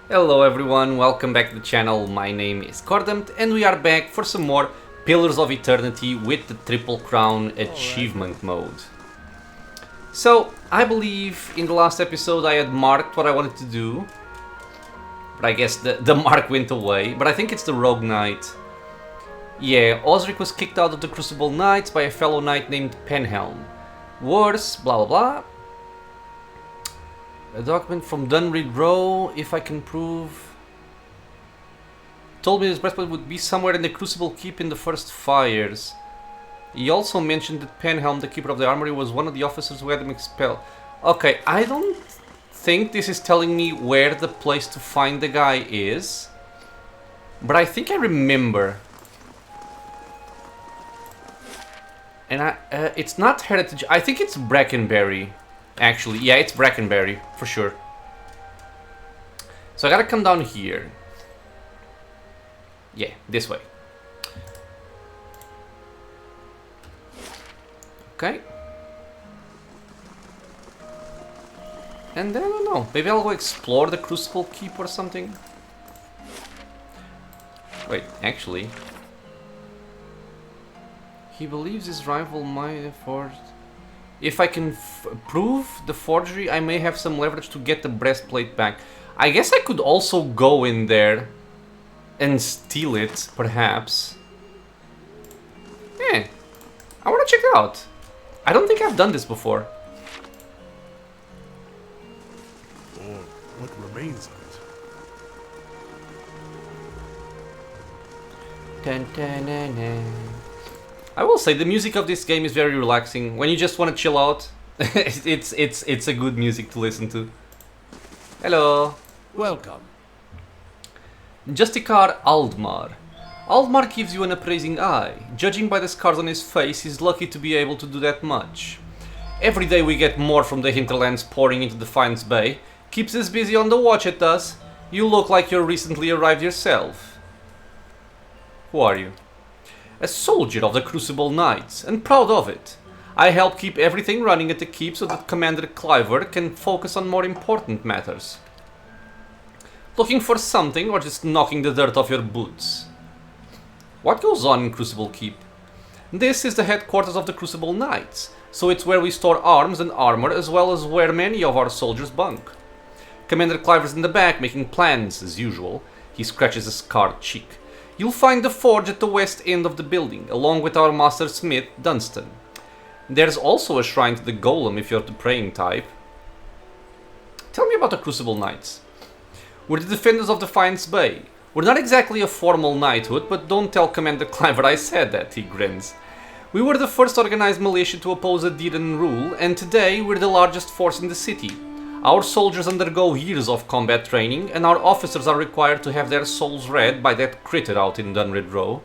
Hello everyone, welcome back to the channel. My name is Cordamt and we are back for some more Pillars of Eternity with the Triple Crown achievement mode. So, I believe in the last episode I had marked what I wanted to do, but I guess the mark went away, but I think it's the Rogue Knight. Yeah, Osric was kicked out of the Crucible Knights by a fellow knight named Penhelm. Worse, blah blah blah. A document from Dunrid Row, if I can prove. Told me this breastplate would be somewhere in the Crucible Keep in the first fires. He also mentioned that Penhelm, the keeper of the armory, was one of the officers who had him expelled. Okay, I don't think this is telling me where the place to find the guy is. But I think I remember. And it's not Heritage, I think it's Brackenberry. Actually, yeah, it's Brackenberry, for sure. So I gotta come down here. Yeah, this way. Okay. And then, I don't know, maybe I'll go explore the Crucible Keep or something. Wait, actually. He believes his rival might have forged... If I can prove the forgery, I may have some leverage to get the breastplate back. I guess I could also go in there and steal it, perhaps. Eh, I want to check it out. I don't think I've done this before. Or what remains of it. Dun, dun, dun, dun. I will say the music of this game is very relaxing. When you just want to chill out, it's a good music to listen to. Hello. Welcome. Justicar Aldmar. Aldmar gives you an appraising eye. Judging by the scars on his face, he's lucky to be able to do that much. Every day we get more from the hinterlands pouring into Defiance Bay. Keeps us busy on the watch, it does. You look like you're recently arrived yourself. Who are you? A soldier of the Crucible Knights, and proud of it. I help keep everything running at the keep so that Commander Cliver can focus on more important matters. Looking for something or just knocking the dirt off your boots? What goes on in Crucible Keep? This is the headquarters of the Crucible Knights, so it's where we store arms and armor as well as where many of our soldiers bunk. Commander Cliver's in the back making plans as usual. He scratches a scarred cheek. You'll find the forge at the west end of the building, along with our master smith, Dunstan. There's also a shrine to the golem if you're the praying type. Tell me about the Crucible Knights. We're the defenders of Defiance Bay. We're not exactly a formal knighthood, but don't tell Commander Cliver I said that, he grins. We were the first organized militia to oppose Adiran rule, and today we're the largest force in the city. Our soldiers undergo years of combat training, and our officers are required to have their souls read by that critter out in Dunrid Row.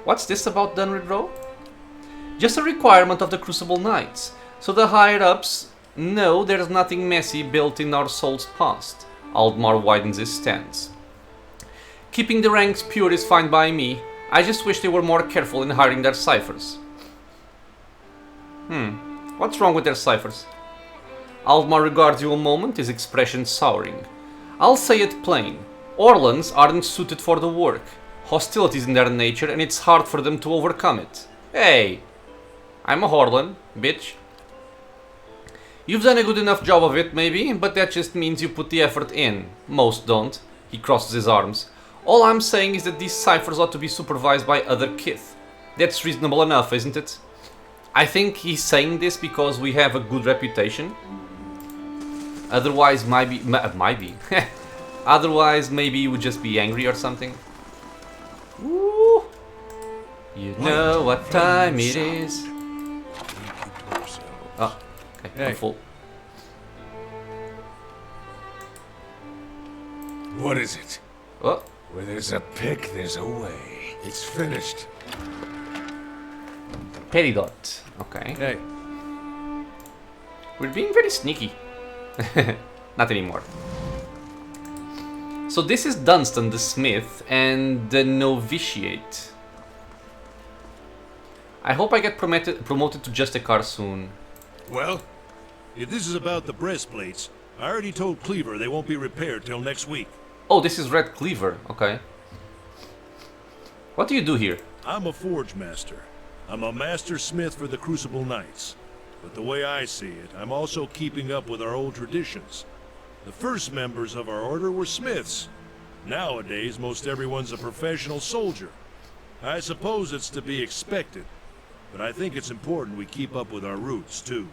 What's this about Dunrid Row? Just a requirement of the Crucible Knights, so the higher-ups know there's nothing messy built in our souls' past. Aldmar widens his stance. Keeping the ranks pure is fine by me. I just wish they were more careful in hiring their ciphers. What's wrong with their ciphers? Aldmar regards you a moment, his expression souring. I'll say it plain. Orlans aren't suited for the work. Hostility's in their nature and it's hard for them to overcome it. Hey, I'm a Horlan, bitch. You've done a good enough job of it, maybe, but that just means you put the effort in. Most don't. He crosses his arms. All I'm saying is that these ciphers ought to be supervised by other kith. That's reasonable enough, isn't it? I think he's saying this because we have a good reputation. Otherwise, might be. Otherwise, maybe you would just be angry or something. Ooh. You know what time it is. Oh, okay, Hey. I'm full. What is it? Oh, Where there's a pick, there's a way. It's finished. Peridot. Okay. Hey, We're being very sneaky. Not anymore. So this is Dunstan the Smith and the Novitiate. I hope I get promoted to Justicar soon. Well, if this is about the breastplates, I already told Cleaver they won't be repaired till next week. Oh, this is Red Cleaver. Okay. What do you do here? I'm a forge master. I'm a master smith for the Crucible Knights. But the way I see it, I'm also keeping up with our old traditions. The first members of our order were smiths. Nowadays, most everyone's a professional soldier. I suppose it's to be expected, but I think it's important we keep up with our roots, too.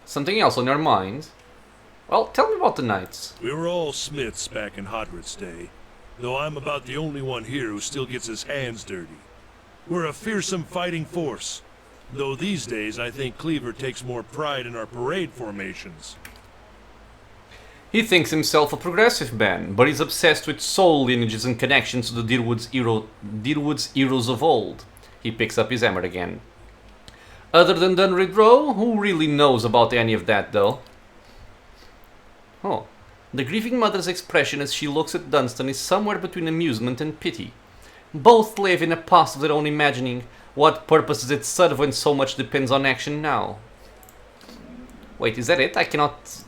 Something else on your mind? Well, tell me about the Knights. We were all smiths back in Hodred's day, though I'm about the only one here who still gets his hands dirty. We're a fearsome fighting force, though these days I think Cleaver takes more pride in our parade formations. He thinks himself a progressive man, but he's obsessed with soul lineages and connections to the Deerwood's heroes of old. He picks up his hammer again. Other than Dunrid Row, who really knows about any of that, though? Oh, the grieving mother's expression as she looks at Dunstan is somewhere between amusement and pity. Both live in a past of their own imagining. What purpose does it serve when so much depends on action now? Wait, is that it? I cannot...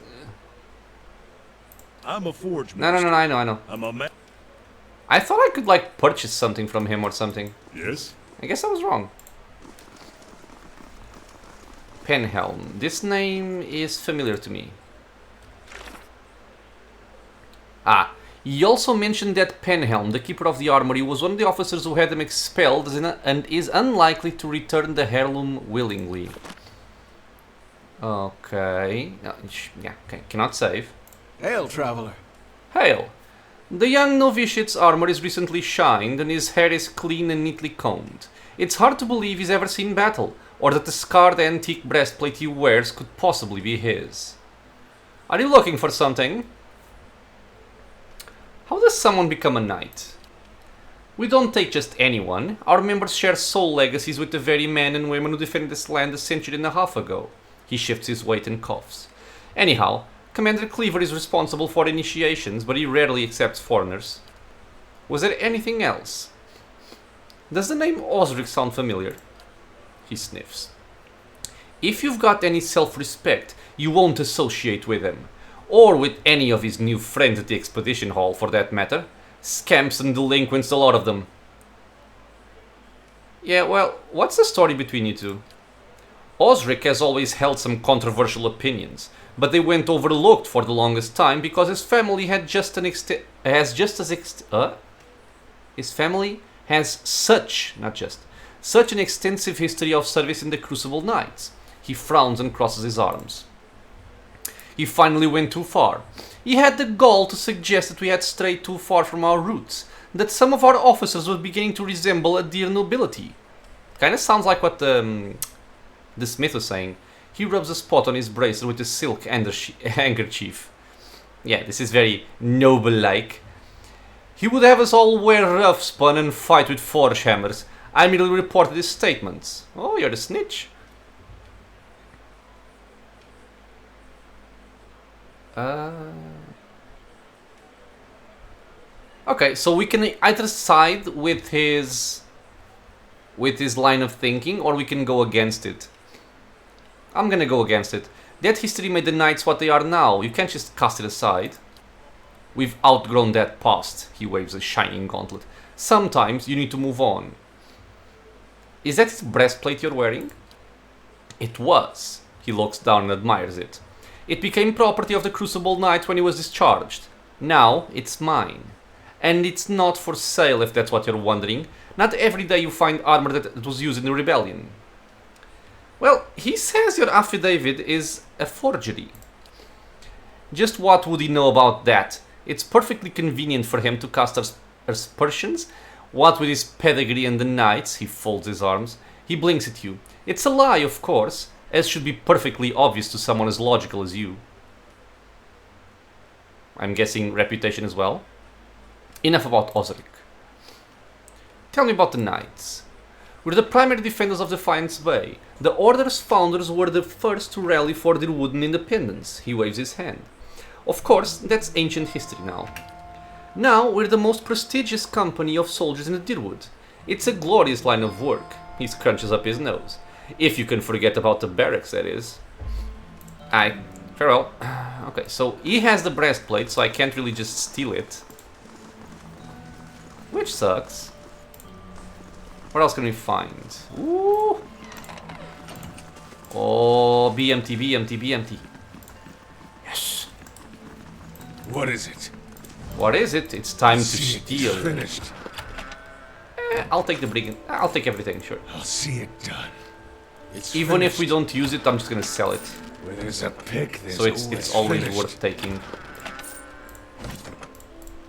I'm a forge No, master. I know. I'm a I thought I could, like, purchase something from him or something. Yes? I guess I was wrong. Penhelm. This name is familiar to me. Ah, he also mentioned that Penhelm, the keeper of the armory, was one of the officers who had them expelled and is unlikely to return the heirloom willingly. Okay. Yeah, okay. Cannot save. Hail, traveler. Hail! The young novitiate's armor is recently shined and his hair is clean and neatly combed. It's hard to believe he's ever seen battle, or that the scarred antique breastplate he wears could possibly be his. Are you looking for something? How does someone become a knight? We don't take just anyone. Our members share soul legacies with the very men and women who defended this land a century and a half ago. He shifts his weight and coughs. Anyhow, Commander Cleaver is responsible for initiations, but he rarely accepts foreigners. Was there anything else? Does the name Osric sound familiar? He sniffs. If you've got any self-respect, you won't associate with him. Or with any of his new friends at the Expedition Hall, for that matter. Scamps and delinquents, a lot of them. Yeah, well, what's the story between you two? Osric has always held some controversial opinions, but they went overlooked for the longest time because his family had just an such an extensive history of service in the Crucible Knights. He frowns and crosses his arms. He finally went too far. He had the gall to suggest that we had strayed too far from our roots, that some of our officers were beginning to resemble a dear nobility. Kinda sounds like what the smith was saying. He rubs a spot on his bracer with a silk handkerchief. Yeah, this is very noble-like. He would have us all wear rough spun and fight with forge hammers. I merely reported his statements. Oh, you're the snitch. Okay, so we can either side with his line of thinking, or we can go against it. I'm gonna go against it. That history made the Knights what they are now. You can't just cast it aside. We've outgrown that past. He waves a shining gauntlet. Sometimes you need to move on. Is that his breastplate you're wearing? It was. He looks down and admires it. It became property of the Crucible Knight when he was discharged. Now it's mine. And it's not for sale, if that's what you're wondering. Not every day you find armor that was used in the rebellion. Well, he says your affidavit is a forgery. Just what would he know about that? It's perfectly convenient for him to cast aspersions. What with his pedigree and the Knights, he folds his arms. He blinks at you. It's a lie, of course, as should be perfectly obvious to someone as logical as you. I'm guessing reputation as well. Enough about Osric. Tell me about the Knights. We're the primary defenders of Defiance Bay. The Order's founders were the first to rally for their wooden independence. He waves his hand. Of course, that's ancient history now. Now, we're the most prestigious company of soldiers in the Deerwood. It's a glorious line of work. He scrunches up his nose. If you can forget about the barracks, that is. Farewell. Okay, so he has the breastplate, so I can't really just steal it. Which sucks. What else can we find? Ooh. Oh, BMT, BMT, BMT. Yes. What is it? What is it? It's time to See it steal. finished. I'll take the brigand. I'll take everything, sure. I'll see it done. It's Even if we finished. don't use it, I'm just gonna sell it. Where there's a pick, there's So it's always finished. worth taking.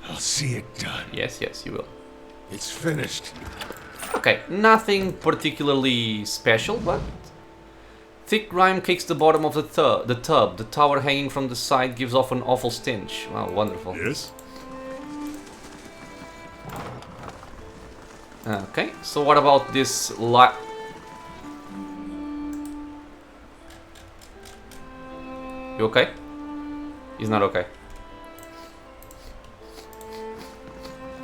I'll see it done. Yes, yes, you will. It's finished. Okay, nothing particularly special, but thick grime cakes the bottom of the tub. The tower hanging from the side gives off an awful stench. Wow, wonderful. Yes? Okay, so what about this You okay? He's not okay.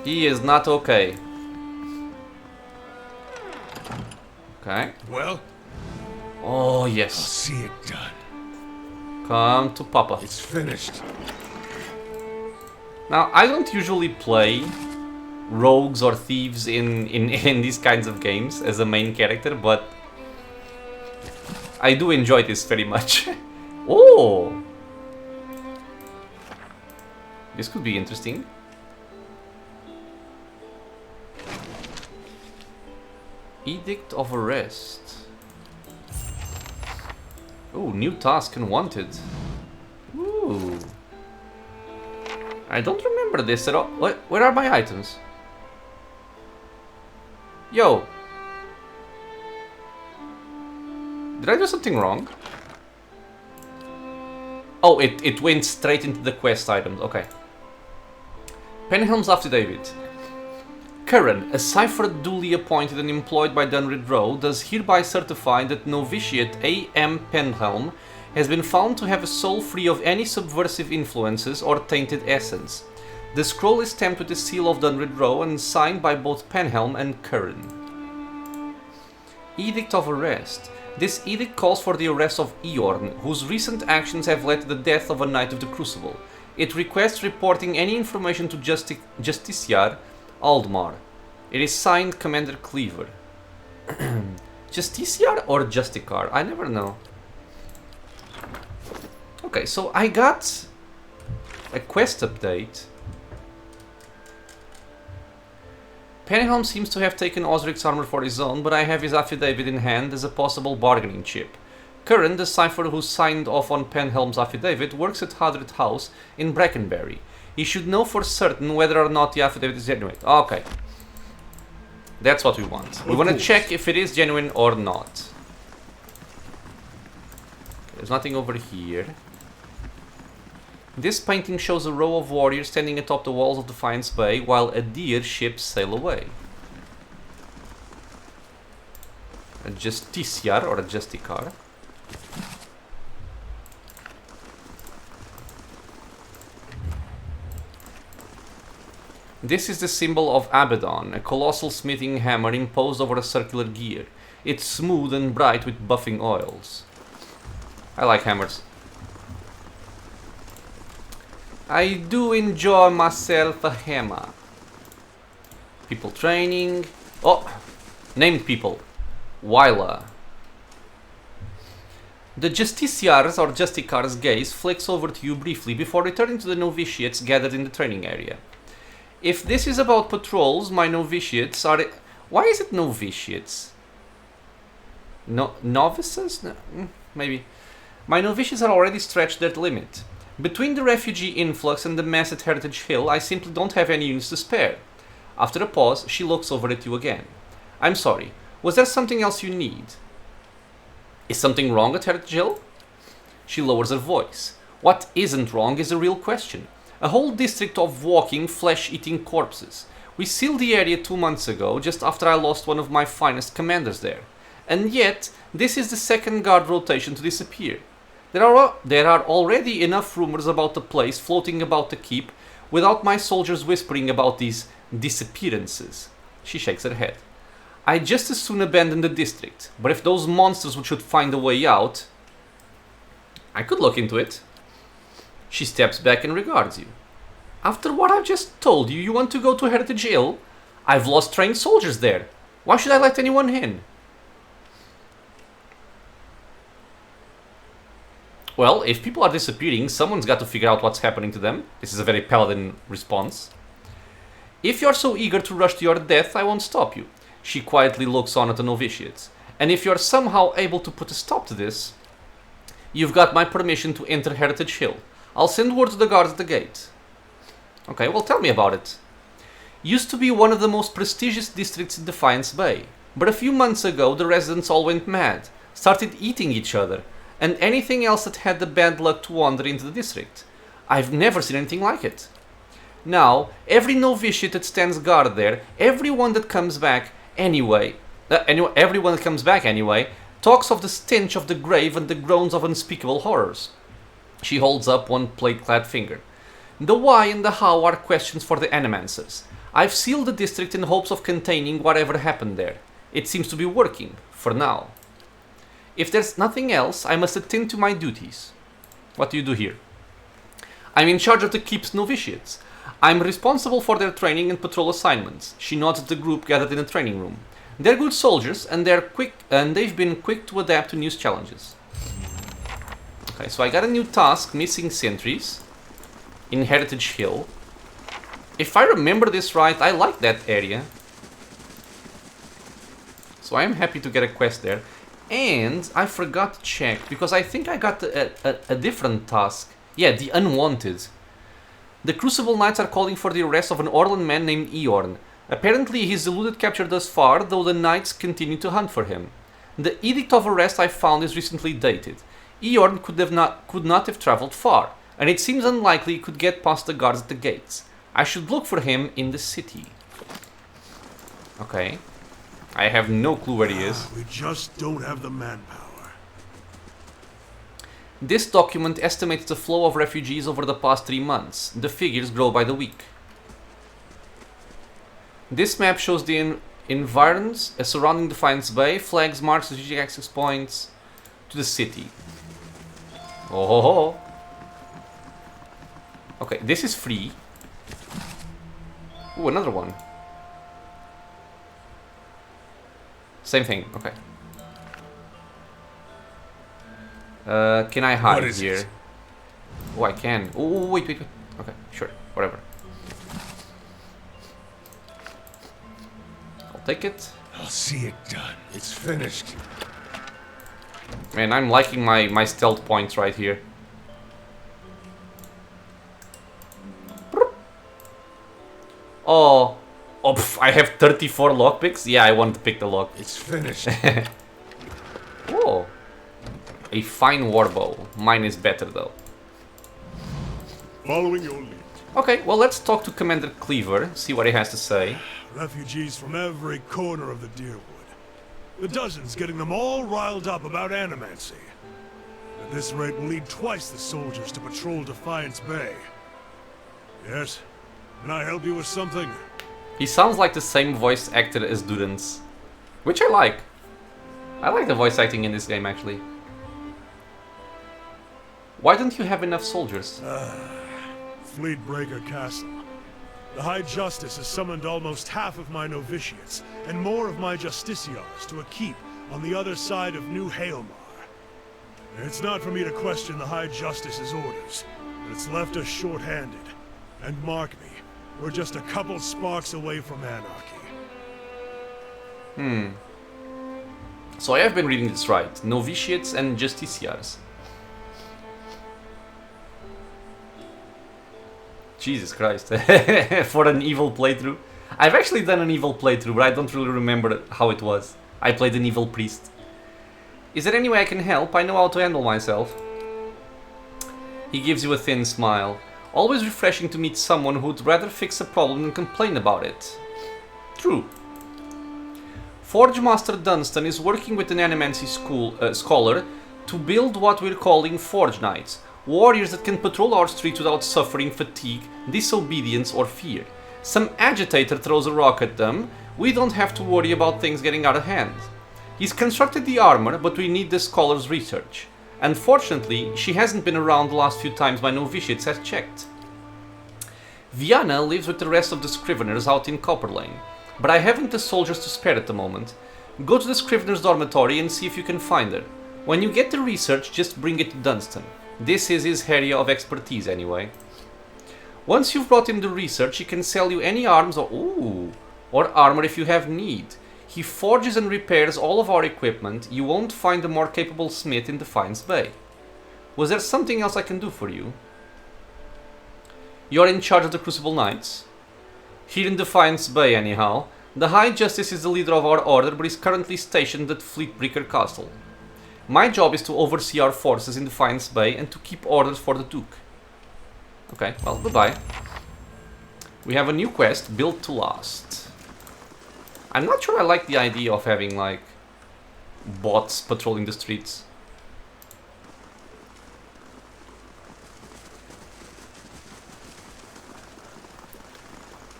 He is not okay. Okay. Well, Oh, I'll yes. see it done. Come to Papa. It's finished. Now, I don't usually play rogues or thieves in these kinds of games as a main character, but I do enjoy this very much. Oh! This could be interesting. Edict of Arrest. Oh, new task unwanted. Ooh. I don't remember this at all. Where are my items? Yo. Did I do something wrong? Oh, it went straight into the quest items. Okay. Penhelm's affidavit. Curran, a cipher duly appointed and employed by Dunrid Row, does hereby certify that novitiate A.M. Penhelm has been found to have a soul free of any subversive influences or tainted essence. The scroll is stamped with the seal of Dunrid Row and signed by both Penhelm and Curran. Edict of Arrest. This edict calls for the arrest of Eorn, whose recent actions have led to the death of a Knight of the Crucible. It requests reporting any information to Justiciar Aldmar. It is signed Commander Cleaver. Justiciar or Justicar? I never know. Okay, so I got a quest update. Penhelm seems to have taken Osric's armor for his own, but I have his affidavit in hand as a possible bargaining chip. Curran, the cipher who signed off on Penhelm's affidavit, works at Hadred House in Brackenbury. He should know for certain whether or not the affidavit is genuine. Okay. That's what we want. We want to check if it is genuine or not. There's nothing over here. This painting shows a row of warriors standing atop the walls of Defiance Bay while a deer ships sail away. A Justiciar or a Justicar. This is the symbol of Abaddon, a colossal smithing hammer imposed over a circular gear. It's smooth and bright with buffing oils. I like hammers. I do enjoy myself a hammer. People training. Oh! Named people. Wyla. The Justiciar's or Justicar's gaze flicks over to you briefly before returning to the novitiates gathered in the training area. If this is about patrols, my novitiates are... Why is it novitiates? No, novices? No, maybe. My novitiates are already stretched their limit. Between the refugee influx and the mess at Heritage Hill, I simply don't have any units to spare. After a pause, she looks over at you again. I'm sorry, was there something else you need? Is something wrong at Heritage Hill? She lowers her voice. What isn't wrong is a real question. A whole district of walking, flesh-eating corpses. We sealed the area 2 months ago, just after I lost one of my finest commanders there. And yet, this is the second guard rotation to disappear. There are already enough rumors about the place floating about the keep without my soldiers whispering about these disappearances. She shakes her head. I'd just as soon abandon the district, but if those monsters should find a way out, I could look into it. She steps back and regards you. After what I've just told you, you want to go to Heritage Hill? I've lost trained soldiers there. Why should I let anyone in? Well, if people are disappearing, someone's got to figure out what's happening to them. This is a very paladin response. If you're so eager to rush to your death, I won't stop you. She quietly looks on at the novitiates. And if you're somehow able to put a stop to this, you've got my permission to enter Heritage Hill. I'll send word to the guards at the gate. Okay, well, tell me about it. Used to be one of the most prestigious districts in Defiance Bay. But a few months ago, the residents all went mad, started eating each other, and anything else that had the bad luck to wander into the district. I've never seen anything like it. Now, every novitiate that stands guard there, everyone that comes back anyway, talks of the stench of the grave and the groans of unspeakable horrors. She holds up one plate-clad finger. The why and the how are questions for the animancers. I've sealed the district in hopes of containing whatever happened there. It seems to be working, for now. If there's nothing else, I must attend to my duties. What do you do here? I'm in charge of the keep's novitiates. I'm responsible for their training and patrol assignments. She nods at the group gathered in the training room. They're good soldiers, and they've been quick to adapt to new challenges. Okay, so I got a new task, missing sentries in Heritage Hill. If I remember this right, I like that area. So I am happy to get a quest there. And I forgot to check, because I think I got a different task. Yeah, the Unwanted. The Crucible Knights are calling for the arrest of an Orlan man named Eorn. Apparently he's eluded capture thus far, though the Knights continue to hunt for him. The edict of arrest I found is recently dated. Eorn could not have traveled far, and it seems unlikely he could get past the guards at the gates. I should look for him in the city. Okay. I have no clue where he is. We just don't have the manpower. This document estimates the flow of refugees over the past 3 months. The figures grow by the week. This map shows the environs surrounding Defiance Bay, flags mark strategic access points to the city. Oh ho ho. Okay, this is free. Ooh, another one. Same thing, okay. Can I hide here? It? Oh, I can. Oh, wait. Okay, sure, whatever. I'll take it. I'll see it done. It's finished. Man, I'm liking my stealth points right here. Oh, I have 34 lockpicks? Yeah, I want to pick the lock. It's finished. Oh, a fine warbow. Mine is better though. Following your lead. Okay, well, let's talk to Commander Cleaver, see what he has to say. Refugees from every corner of the Deerwood. The dozens getting them all riled up about animancy. At this rate, we'll need twice the soldiers to patrol Defiance Bay. Yes? Can I help you with something? He sounds like the same voice actor as Dudens, which I like. I like the voice acting in this game, actually. Why don't you have enough soldiers? Fleetbreaker Castle. The High Justice has summoned almost half of my novitiates, and more of my justiciars to a keep on the other side of New Hailmar. It's not for me to question the High Justice's orders, but it's left us short-handed. And mark me, we're just a couple sparks away from anarchy. So I have been reading this right. Novitiates and justiciars. Jesus Christ. For an evil playthrough. I've actually done an evil playthrough, but I don't really remember how it was. I played an evil priest. Is there any way I can help? I know how to handle myself. He gives you a thin smile. Always refreshing to meet someone who'd rather fix a problem than complain about it. True. Forge Master Dunstan is working with an animancy scholar to build what we're calling Forge Knights. Warriors that can patrol our streets without suffering fatigue, disobedience or fear. Some agitator throws a rock at them, we don't have to worry about things getting out of hand. He's constructed the armor, but we need the scholar's research. Unfortunately, she hasn't been around the last few times my novitiates has checked. Viana lives with the rest of the Scriveners out in Copper Lane, but I haven't the soldiers to spare at the moment. Go to the Scriveners' dormitory and see if you can find her. When you get the research, just bring it to Dunstan. This is his area of expertise anyway. Once you've brought him the research, he can sell you any arms or armor if you have need. He forges and repairs all of our equipment. You won't find a more capable smith in Defiance Bay. Was there something else I can do for you? You're in charge of the Crucible Knights? Here in Defiance Bay anyhow. The High Justice is the leader of our order, but is currently stationed at Fleetbreaker Castle. My job is to oversee our forces in Defiance Bay and to keep orders for the Duke. Okay, well, goodbye. We have a new quest, Built to Last. I'm not sure I like the idea of having, like, bots patrolling the streets.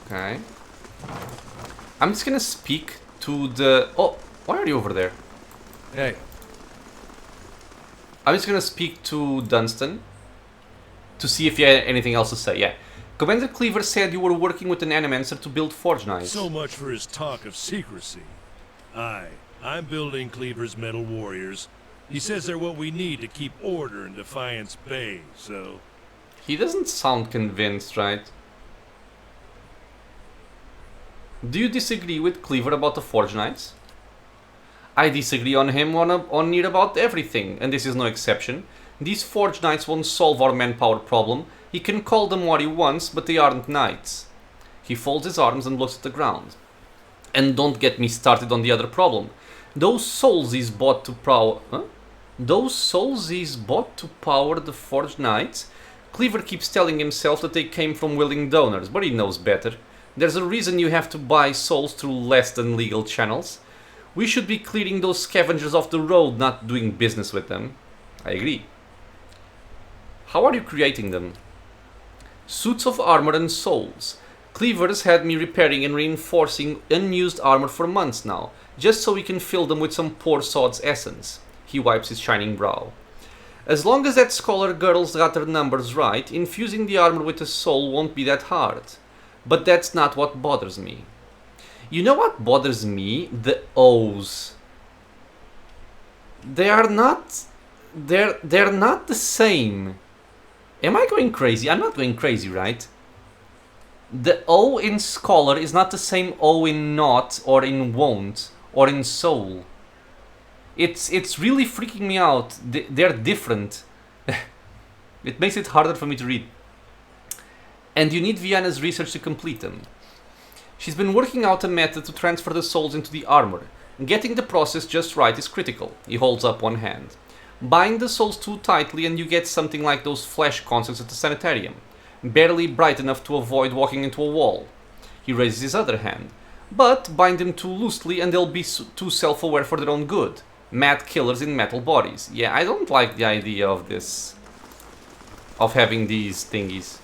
Okay. I'm just gonna speak to the... Oh, why are you over there? Hey. I'm just gonna speak to Dunstan to see if he had anything else to say. Yeah. Commander Cleaver said you were working with an Animancer to build Forge Knights. So much for his talk of secrecy. Aye, I'm building Cleaver's Metal Warriors. He says they're what we need to keep order in Defiance Bay, so... He doesn't sound convinced, right? Do you disagree with Cleaver about the Forge Knights? I disagree on him on near about everything, and this is no exception. These Forge Knights won't solve our manpower problem. He can call them what he wants, but they aren't knights. He folds his arms and looks at the ground. And don't get me started on the other problem. Those souls he's bought to power... Huh? Those souls he's bought to power the Forge Knights? Cleaver keeps telling himself that they came from willing donors, but he knows better. There's a reason you have to buy souls through less than legal channels. We should be clearing those scavengers off the road, not doing business with them. I agree. How are you creating them? Suits of armor and souls. Cleaver's had me repairing and reinforcing unused armor for months now, just so we can fill them with some poor sod's essence. He wipes his shining brow. As long as that scholar girl's got her numbers right, infusing the armor with a soul won't be that hard. But that's not what bothers me. You know what bothers me? The O's. They're not the same. Am I going crazy? I'm not going crazy, right? The O in scholar is not the same O in not, or in won't, or in soul. It's really freaking me out. They're different. It makes it harder for me to read. And you need Viana's research to complete them. She's been working out a method to transfer the souls into the armor. Getting the process just right is critical. He holds up one hand. Bind the souls too tightly and you get something like those flash concerts at the sanitarium. Barely bright enough to avoid walking into a wall. He raises his other hand. But bind them too loosely and they'll be too self-aware for their own good. Mad killers in metal bodies. Yeah, I don't like the idea of this. Of having these thingies.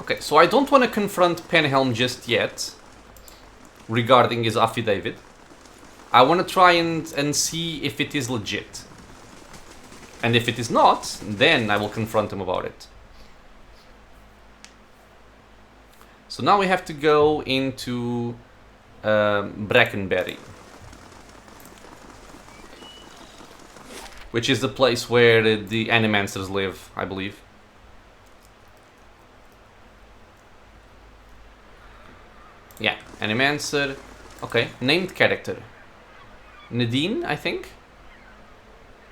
Okay, so I don't want to confront Penhelm just yet. Regarding his affidavit. I want to try and see if it is legit. And if it is not, then I will confront him about it. So now we have to go into Brackenberry. Which is the place where the Animancers live, I believe. Yeah, Animancer. Okay, named character. Nadine, I think?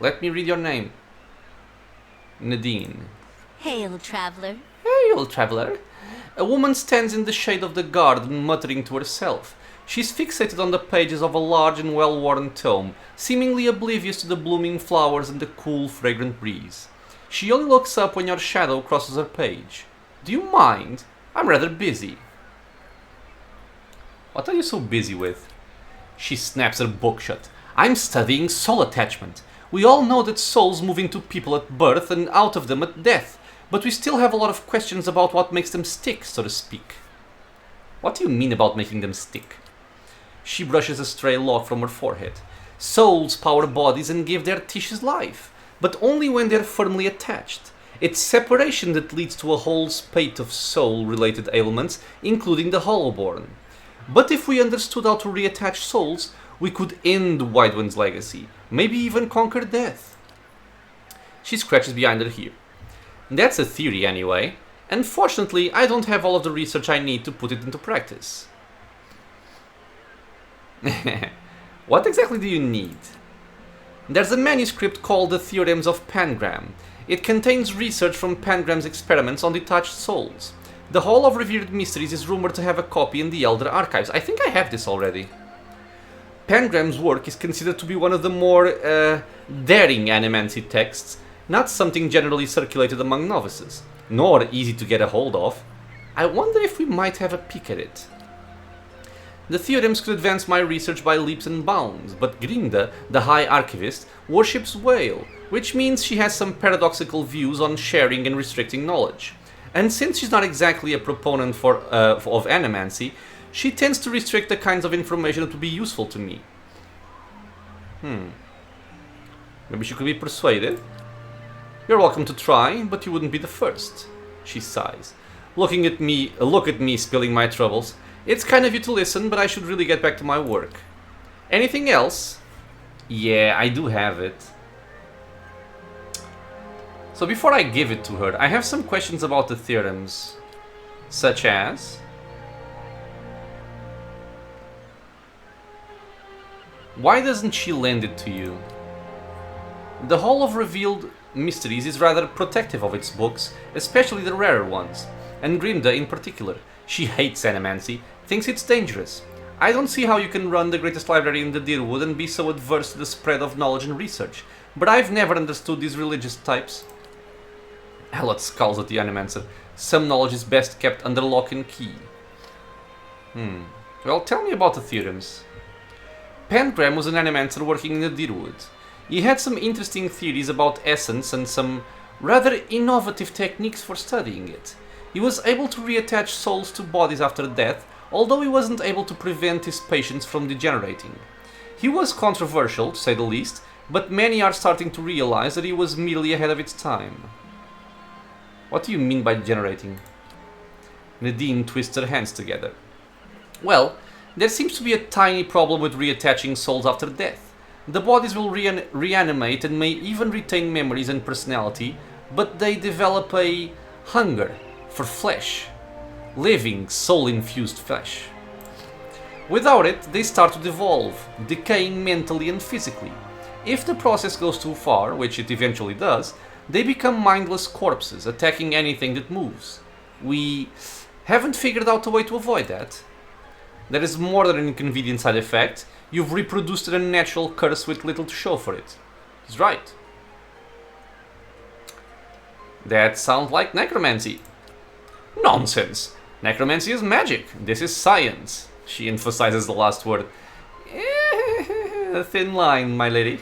Let me read your name. Nadine. Hail, traveler. Hail, traveler. A woman stands in the shade of the garden, muttering to herself. She's fixated on the pages of a large and well-worn tome, seemingly oblivious to the blooming flowers and the cool, fragrant breeze. She only looks up when your shadow crosses her page. Do you mind? I'm rather busy. What are you so busy with? She snaps her book shut. I'm studying soul attachment. We all know that souls move into people at birth and out of them at death, but we still have a lot of questions about what makes them stick, so to speak. What do you mean about making them stick? She brushes a stray lock from her forehead. Souls power bodies and give their tissues life, but only when they're firmly attached. It's separation that leads to a whole spate of soul-related ailments, including the Hollowborn. But if we understood how to reattach souls, we could end Wide One's legacy, maybe even conquer death. She scratches behind her ear. That's a theory anyway. Unfortunately, I don't have all of the research I need to put it into practice. What exactly do you need? There's a manuscript called The Theorems of Pangram. It contains research from Pangram's experiments on detached souls. The Hall of Revered Mysteries is rumored to have a copy in the Elder Archives. I think I have this already. Pangram's work is considered to be one of the more daring animancy texts, not something generally circulated among novices, nor easy to get a hold of. I wonder if we might have a peek at it. The theorems could advance my research by leaps and bounds, but Grinda, the High Archivist, worships whale, which means she has some paradoxical views on sharing and restricting knowledge. And since she's not exactly a proponent of animancy, she tends to restrict the kinds of information that would be useful to me. Maybe she could be persuaded. You're welcome to try, but you wouldn't be the first. She sighs. Look at me spilling my troubles. It's kind of you to listen, but I should really get back to my work. Anything else? Yeah, I do have it. So before I give it to her, I have some questions about the theorems. Such as... why doesn't she lend it to you? The Hall of Revealed Mysteries is rather protective of its books, especially the rarer ones. And Grimda in particular. She hates animancy, thinks it's dangerous. I don't see how you can run the greatest library in the Deerwood and be so adverse to the spread of knowledge and research, but I've never understood these religious types. Hellot scowls at the Animancer. Some knowledge is best kept under lock and key. Well, tell me about the theorems. Pangram was an Animancer working in the Deerwood. He had some interesting theories about essence and some rather innovative techniques for studying it. He was able to reattach souls to bodies after death, although he wasn't able to prevent his patients from degenerating. He was controversial, to say the least, but many are starting to realize that he was merely ahead of its time. What do you mean by degenerating? Nadine twists her hands together. Well, there seems to be a tiny problem with reattaching souls after death. The bodies will reanimate and may even retain memories and personality, but they develop a hunger for flesh. Living, soul-infused flesh. Without it, they start to devolve, decaying mentally and physically. If the process goes too far, which it eventually does, they become mindless corpses, attacking anything that moves. We haven't figured out a way to avoid that. That is more than an inconvenient side effect. You've reproduced an unnatural curse with little to show for it. He's right. That sounds like necromancy. Nonsense! Necromancy is magic. This is science. She emphasizes the last word. A thin line, my lady.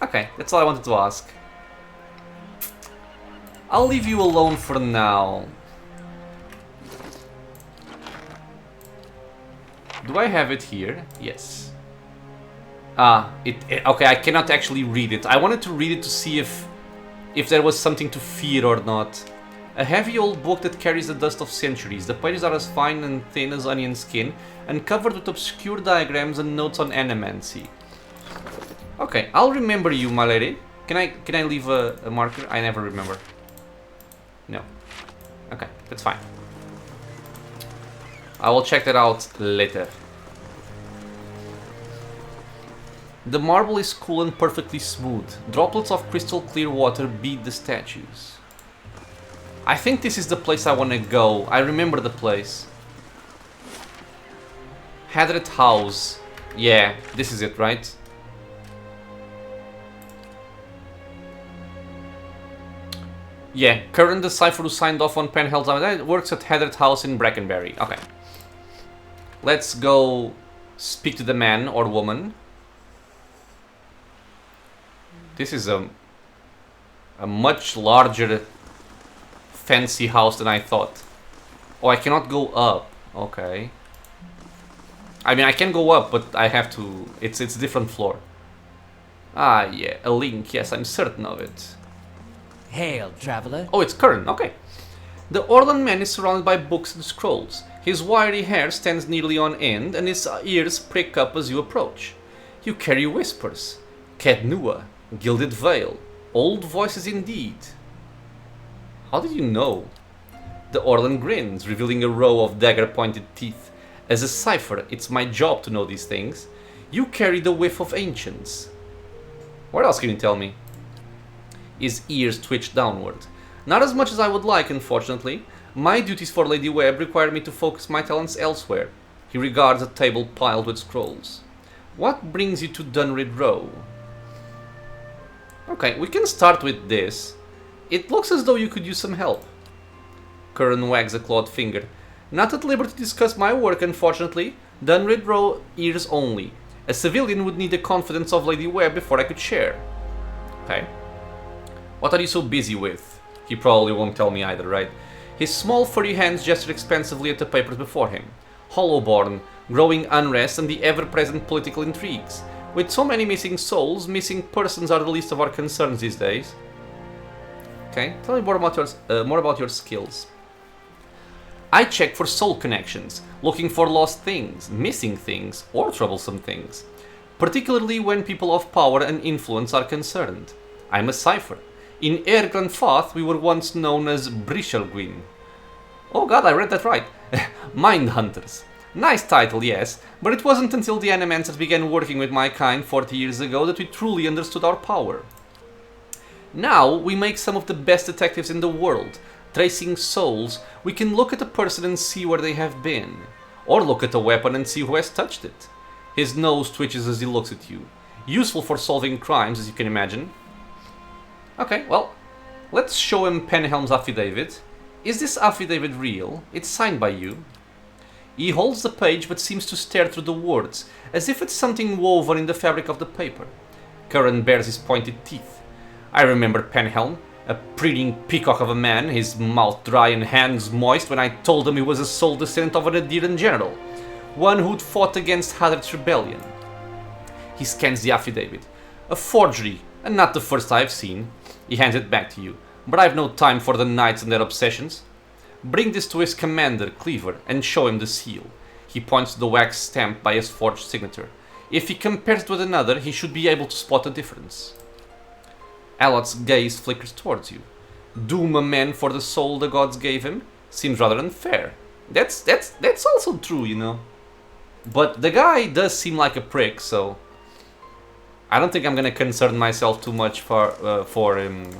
Okay, that's all I wanted to ask. I'll leave you alone for now. Do I have it here? Yes. Okay, I cannot actually read it. I wanted to read it to see if there was something to fear or not. A heavy old book that carries the dust of centuries. The pages are as fine and thin as onion skin, and covered with obscure diagrams and notes on animancy. Okay, I'll remember you, my lady. Can I leave a marker? I never remember. No. Okay, that's fine. I will check that out later. The marble is cool and perfectly smooth. Droplets of crystal clear water bead the statues. I think this is the place I want to go. I remember the place. Hadret House. Yeah, this is it, right? Yeah, Curran the Cipher who signed off on Penhell's Armada works at Hadret House in Brackenberry. Okay. Let's go speak to the man or woman. This is a much larger, fancy house than I thought. Oh, I cannot go up. Okay. I mean, I can go up, but I have to... It's a different floor. Ah, yeah, a link. Yes, I'm certain of it. Hail, traveler. Oh, it's Curran. Okay. The Orlan man is surrounded by books and scrolls. His wiry hair stands nearly on end, and his ears prick up as you approach. You carry whispers. Kednua, Gilded Veil. Old voices indeed. How did you know? The Orlan grins, revealing a row of dagger-pointed teeth. As a cipher, it's my job to know these things. You carry the whiff of ancients. What else can you tell me? His ears twitch downward. Not as much as I would like, unfortunately. My duties for Lady Webb require me to focus my talents elsewhere. He regards a table piled with scrolls. What brings you to Dunrid Row? Okay, we can start with this. It looks as though you could use some help. Curran wags a clawed finger. Not at liberty to discuss my work, unfortunately. Dunrid Row ears only. A civilian would need the confidence of Lady Webb before I could share. Okay. What are you so busy with? He probably won't tell me either, right? His small furry hands gesture expansively at the papers before him. Hollowborn, growing unrest, and the ever-present political intrigues. With so many missing souls, missing persons are the least of our concerns these days. Okay, tell me more about your skills. I check for soul connections, looking for lost things, missing things, or troublesome things. Particularly when people of power and influence are concerned. I'm a cipher. In Ergran Fath, we were once known as Brishelgwyn. Oh god, I read that right. Mind Hunters. Nice title, yes, but it wasn't until the Animancers began working with my kind 40 years ago that we truly understood our power. Now, we make some of the best detectives in the world. Tracing souls, we can look at a person and see where they have been. Or look at a weapon and see who has touched it. His nose twitches as he looks at you. Useful for solving crimes, as you can imagine. Okay, well, let's show him Penhelm's affidavit. Is this affidavit real? It's signed by you. He holds the page but seems to stare through the words, as if it's something woven in the fabric of the paper. Curran bares his pointed teeth. I remember Penhelm, a preening peacock of a man, his mouth dry and hands moist when I told him he was a sole descendant of an Adiran general, one who'd fought against Hadret's rebellion. He scans the affidavit. A forgery, and not the first I've seen. He hands it back to you, but I've no time for the knights and their obsessions. Bring this to his commander, Cleaver, and show him the seal. He points to the wax stamp by his forged signature. If he compares it with another, he should be able to spot a difference. Alot's gaze flickers towards you. Doom a man for the soul the gods gave him? Seems rather unfair. That's also true, you know. But the guy does seem like a prick, so I don't think I'm gonna concern myself too much for him.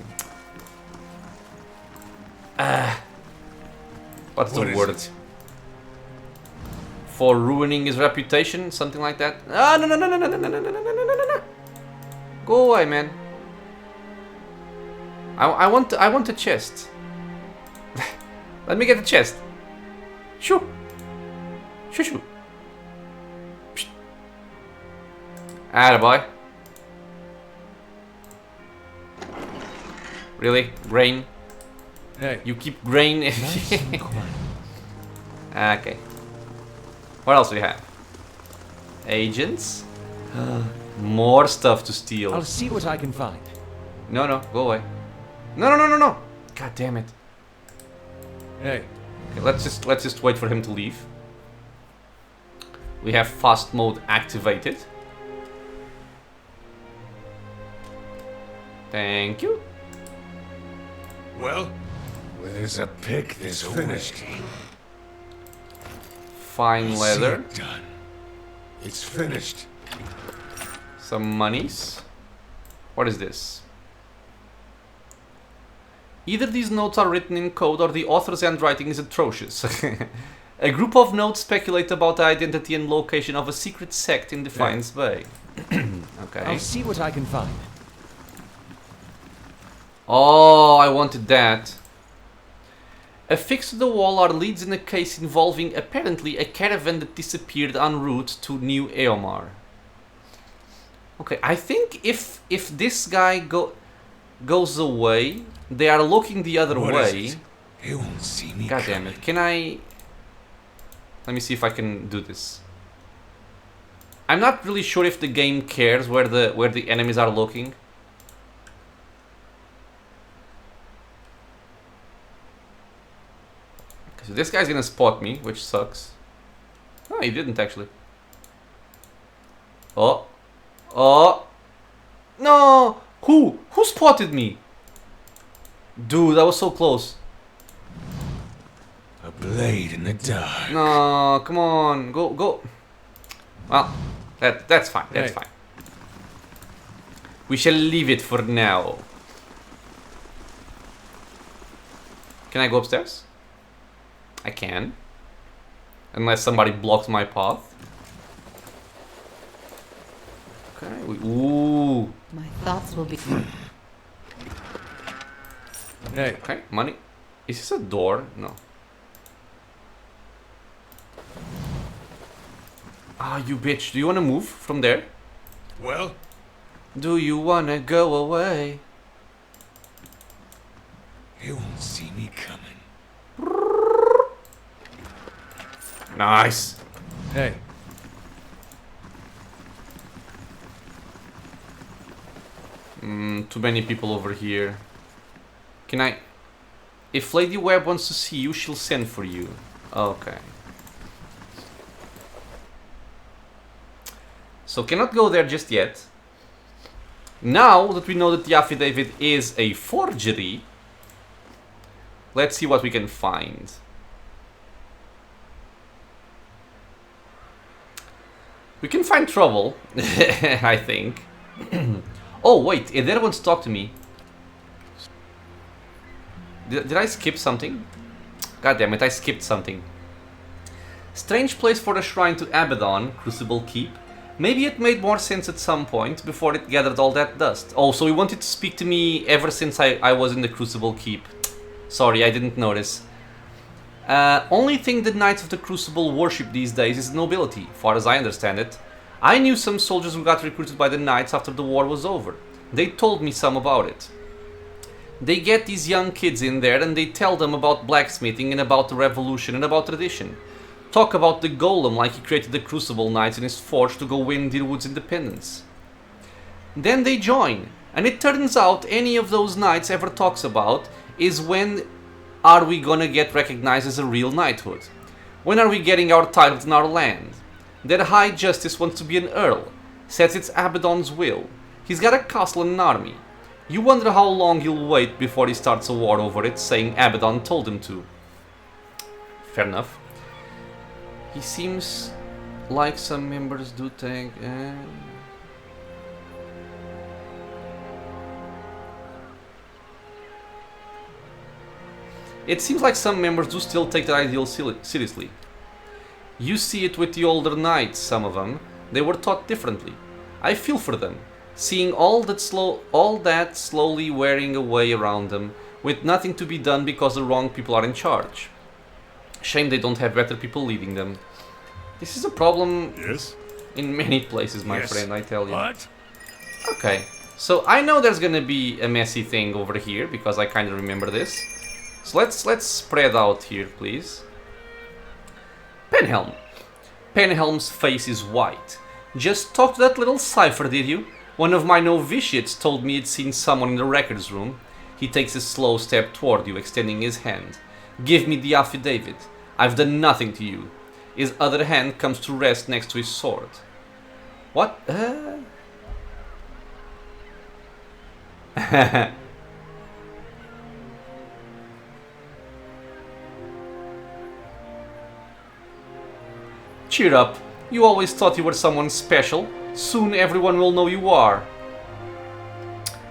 What's the word? For ruining his reputation, something like that. Ah, no. Go away, man. I want a chest. Let me get the chest. Shoo. Shoo. Attaboy. Really? Grain? Hey. You keep grain? Nice and quiet. Okay. What else do we have? Agents? More stuff to steal. I'll see what I can find. No, go away. No. God damn it. Hey. Okay, let's just wait for him to leave. We have fast mode activated. Thank you. Well, there's a pick this finished. Fine leather. See it done. It's finished. Some monies. What is this? Either these notes are written in code or the author's handwriting is atrocious. A group of notes speculate about the identity and location of a secret sect in Defiance Bay. Okay. I'll see what I can find. Oh, I wanted that. Affixed to the wall are leads in a case involving apparently a caravan that disappeared en route to New Eomar. Okay, I think if this guy goes away, they are looking the other What way. is it? He won't see me. God damn it! Can I? Let me see if I can do this. I'm not really sure if the game cares where the enemies are looking. So this guy's gonna spot me, which sucks. No, he didn't actually. Oh. Oh. No! Who? Who spotted me? Dude, that was so close. A blade in the dark. No, come on. Go, go. Well, that's fine. That's fine. We shall leave it for now. Can I go upstairs? I can. Unless somebody blocks my path. Okay. Ooh. My thoughts will be. Hey, Okay, money. Is this a door? No. Ah, you bitch. Do you want to move from there? well, Do you want to go away? you won't see me coming. Nice. Hey, Too many people over here. Can I... If Lady Webb wants to see you, she'll send for you. Okay. So cannot go there just yet. Now that we know that the affidavit is a forgery, let's see what we can find. We can find trouble, I think. Oh wait, Eder wants to talk to me. Did I skip something? God damn it, I skipped something. Strange place for the shrine to Abaddon, Crucible Keep. Maybe it made more sense at some point before it gathered all that dust. Oh, so he wanted to speak to me ever since I was in the Crucible Keep. Sorry, I didn't notice. Only thing the Knights of the Crucible worship these days is nobility, far as I understand it. I knew some soldiers who got recruited by the Knights after the war was over. They told me some about it. They get these young kids in there and they tell them about blacksmithing and about the revolution and about tradition. Talk about the golem like he created the Crucible Knights in his forge to go win Deerwood's independence. Then they join, and it turns out any of those knights ever talks about is when are we gonna get recognized as a real knighthood? When are we getting our titles in our land? Their High Justice wants to be an earl, says it's Abaddon's will. He's got a castle and an army. You wonder how long he'll wait before he starts a war over it, saying Abaddon told him to. Fair enough. He seems like some members do think... It seems like some members do still take the ideal seriously. You see it with the older knights, some of them. They were taught differently. I feel for them, seeing all that slowly wearing away around them, with nothing to be done because the wrong people are in charge. Shame they don't have better people leading them. This is a problem Yes? in many places, my Yes. friend, I tell you. What? Okay, so I know there's gonna be a messy thing over here, because I kind of remember this. So let's spread out here, please. Penhelm. Penhelm's face is white. Just talked to that little cipher, did you? One of my novitiates told me he'd seen someone in the records room. He takes a slow step toward you, extending his hand. Give me the affidavit. I've done nothing to you. His other hand comes to rest next to his sword. What? Cheer up. You always thought you were someone special. Soon everyone will know you are.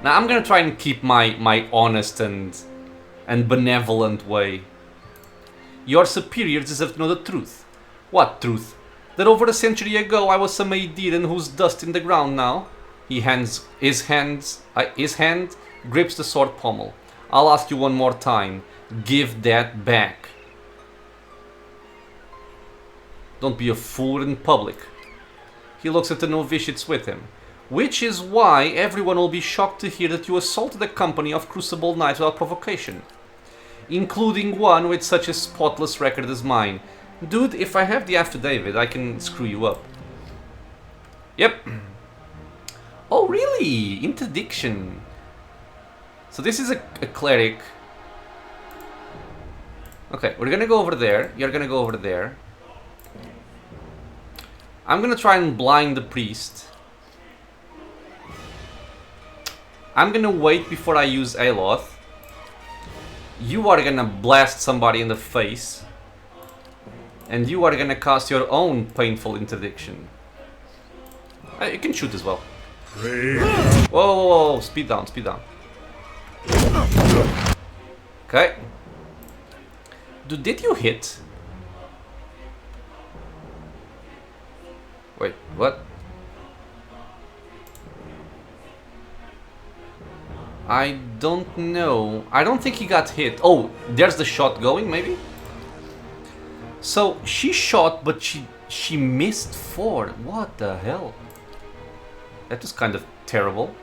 Now I'm gonna try and keep my honest and benevolent way. Your superiors deserve to know the truth. What truth? That over a century ago I was some Aediran who's dust in the ground now? His hand grips the sword pommel. I'll ask you one more time. Give that back. Don't be a fool in public. He looks at the novitiates with him. Which is why everyone will be shocked to hear that you assaulted a company of Crucible Knights without provocation. Including one with such a spotless record as mine. Dude, if I have the affidavit, I can screw you up. Yep. Oh, really? Interdiction. So this is a cleric. Okay, we're gonna go over there. You're gonna go over there. I'm gonna try and blind the priest. I'm gonna wait before I use Aloth. You are gonna blast somebody in the face. And you are gonna cast your own painful interdiction. You can shoot as well. Whoa, whoa, whoa, speed down, speed down. Okay. Dude, did you hit? Wait, what? I don't know. I don't think he got hit. Oh, there's the shot going, maybe? So, she shot, but she missed 4. What the hell? That was kind of terrible.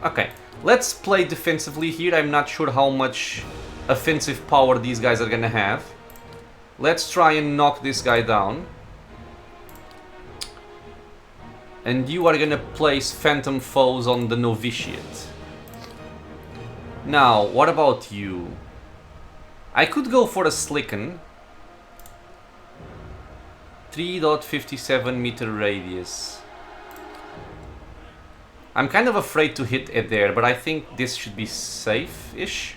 Okay, let's play defensively here. I'm not sure how much offensive power these guys are gonna have. Let's try and knock this guy down. And you are gonna place Phantom Foes on the Novitiate. Now, what about you? I could go for a Slicken. 3.57 meter radius. I'm kind of afraid to hit it there, but I think this should be safe-ish.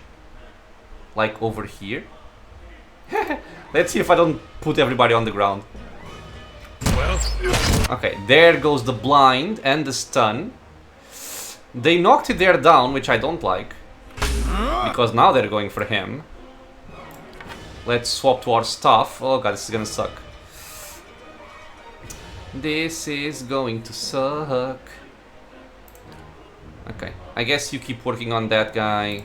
Like over here. Let's see if I don't put everybody on the ground. Well, Okay, there goes the blind and the stun. They knocked it there down, which I don't like. Because now they're going for him. Let's swap to our stuff. Oh god, this is gonna suck. This is going to suck. Okay, I guess you keep working on that guy.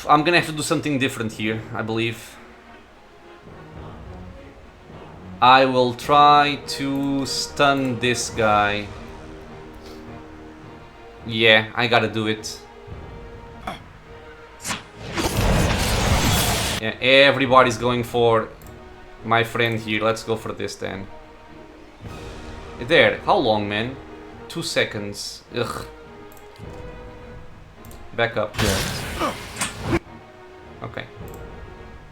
I'm gonna have to do something different here, I believe. I will try to stun this guy. Yeah, I gotta do it. Yeah, everybody's going for my friend here. Let's go for this then. There, how long, man? 2 seconds. Ugh. Back up. Okay.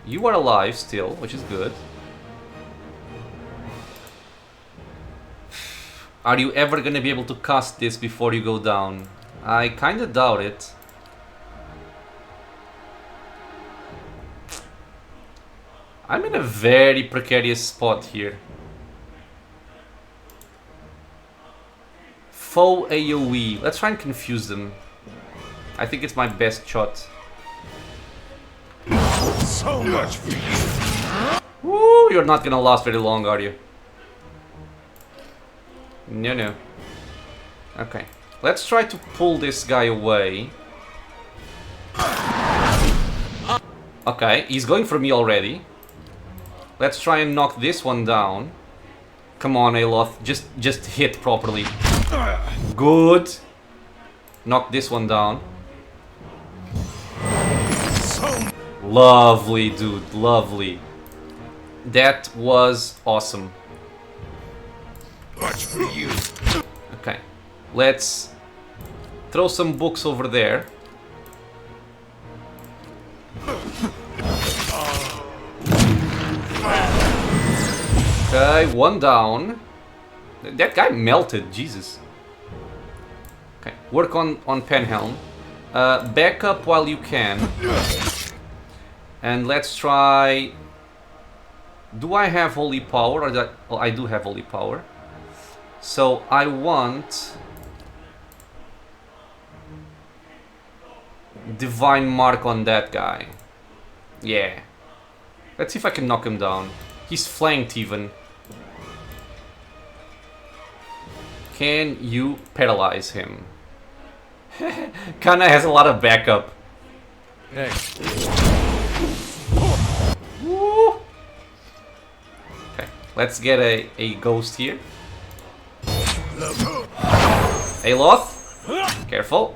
You are alive still, which is good. Are you ever gonna be able to cast this before you go down? I kinda doubt it. I'm in a very precarious spot here. Foe AoE. Let's try and confuse them. I think it's my best shot. so much for you. Woo, you're not gonna last very long, are you? No, no. Okay. Let's try to pull this guy away. Okay, he's going for me already. Let's try and knock this one down. Come on, Aloth. Just hit properly. Good. Knock this one down. Lovely, dude. Lovely. That was awesome. Much for you. Okay. Let's throw some books over there. Okay, one down. That guy melted, Jesus. Okay, work on Penhelm. Back up while you can. And let's try... Do I have Holy Power? Or that... Well, I do have Holy Power. So I want... Divine Mark on that guy. Yeah. Let's see if I can knock him down. He's flanked even. Can you paralyze him? Kana has a lot of backup. Hey. Woo. Okay, let's get a ghost here. Aloth, careful.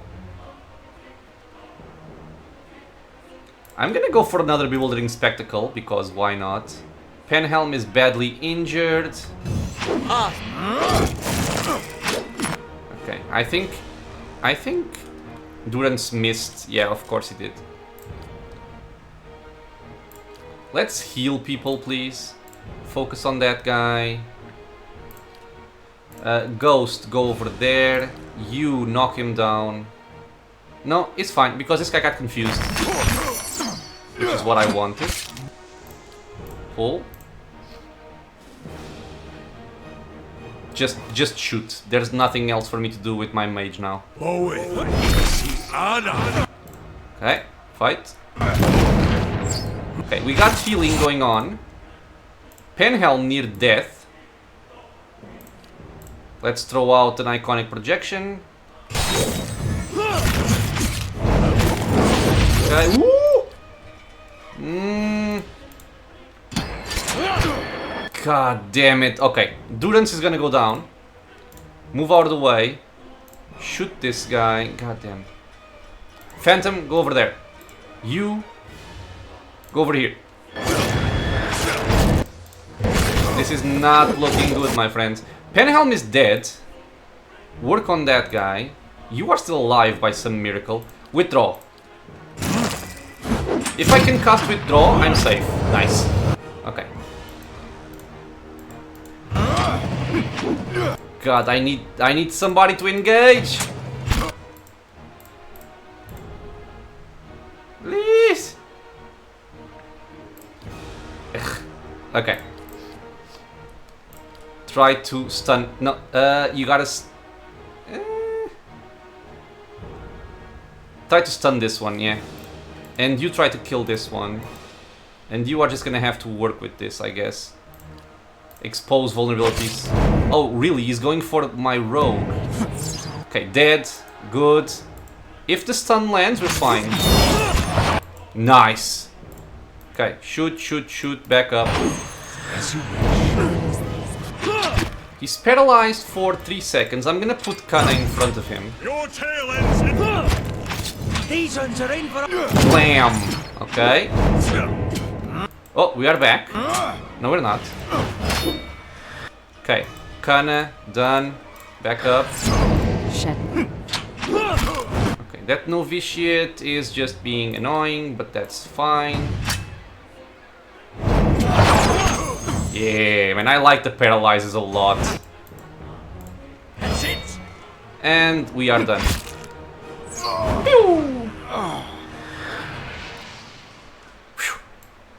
I'm gonna go for another Bewildering Spectacle, because why not? Penhelm is badly injured. Okay, I think Durance missed. Yeah, of course he did. Let's heal people, please. Focus on that guy. Ghost, go over there. You knock him down. No, it's fine, because this guy got confused. Which is what I wanted. Pull. Just shoot. There's nothing else for me to do with my mage now. Okay, fight. Okay, we got healing going on. Penhelm near death. Let's throw out an iconic projection. Okay, woo! God damn it. Okay, Durance is gonna go down. Move out of the way. Shoot this guy. God damn. Phantom, go over there. You go over here. This is not looking good, my friends. Penhelm is dead. Work on that guy. You are still alive by some miracle. Withdraw. If I can cast withdraw, I'm safe. Nice. Okay. God, I need somebody to engage. Please. Ugh. Okay. Try to stun. No, you gotta. Try to stun this one, yeah. And you try to kill this one. And you are just gonna have to work with this, I guess. Expose vulnerabilities. Oh, really? He's going for my rogue. Okay, dead. Good. If the stun lands, we're fine. Nice. Okay, shoot, shoot, shoot. Back up. He's paralyzed for 3 seconds. I'm gonna put Kana in front of him. Your tail ends in... These ones are in for... Blam! Okay. Oh, we are back. No, we're not. Okay. Kana, done. Back up. Okay, that novitiate is just being annoying, but that's fine. Yeah, man, I like the paralyzes a lot. That's it. And we are done. Pew!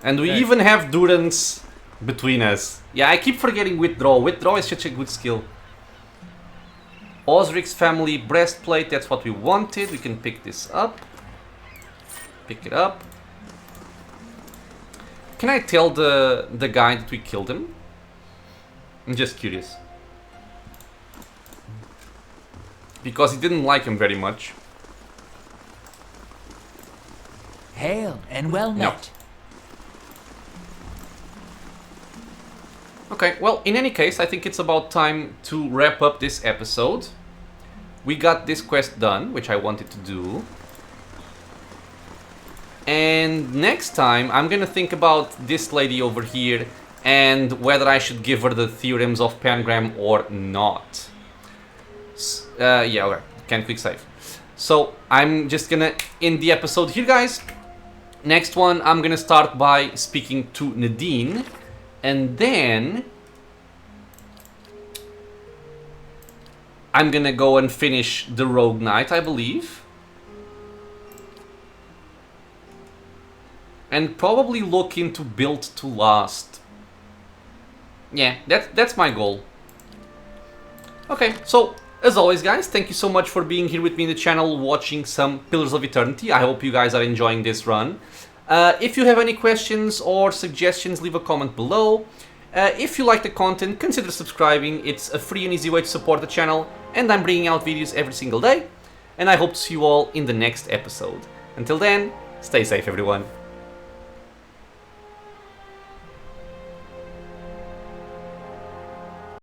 And we even have Durance between us. Yeah, I keep forgetting withdraw. Withdraw is such a good skill. Osric's family breastplate, that's what we wanted. We can pick this up. Pick it up. Can I tell the guy that we killed him? I'm just curious. Because he didn't like him very much. Hail and well met. Okay, well, in any case, I think it's about time to wrap up this episode. We got this quest done, which I wanted to do. And next time, I'm gonna think about this lady over here and whether I should give her the theorems of Pangram or not. Yeah, okay, can't quick save. So, I'm just gonna end the episode here, guys. Next one, I'm gonna start by speaking to Nadine. And then I'm gonna go and finish the Rogue Knight, I believe. And probably look into Build to Last. Yeah, that's my goal. Okay, so as always, guys, thank you so much for being here with me in the channel, watching some Pillars of Eternity. I hope you guys are enjoying this run. If you have any questions or suggestions, leave a comment below. If you like the content, consider subscribing. It's a free and easy way to support the channel, and I'm bringing out videos every single day. And I hope to see you all in the next episode. Until then, stay safe, everyone.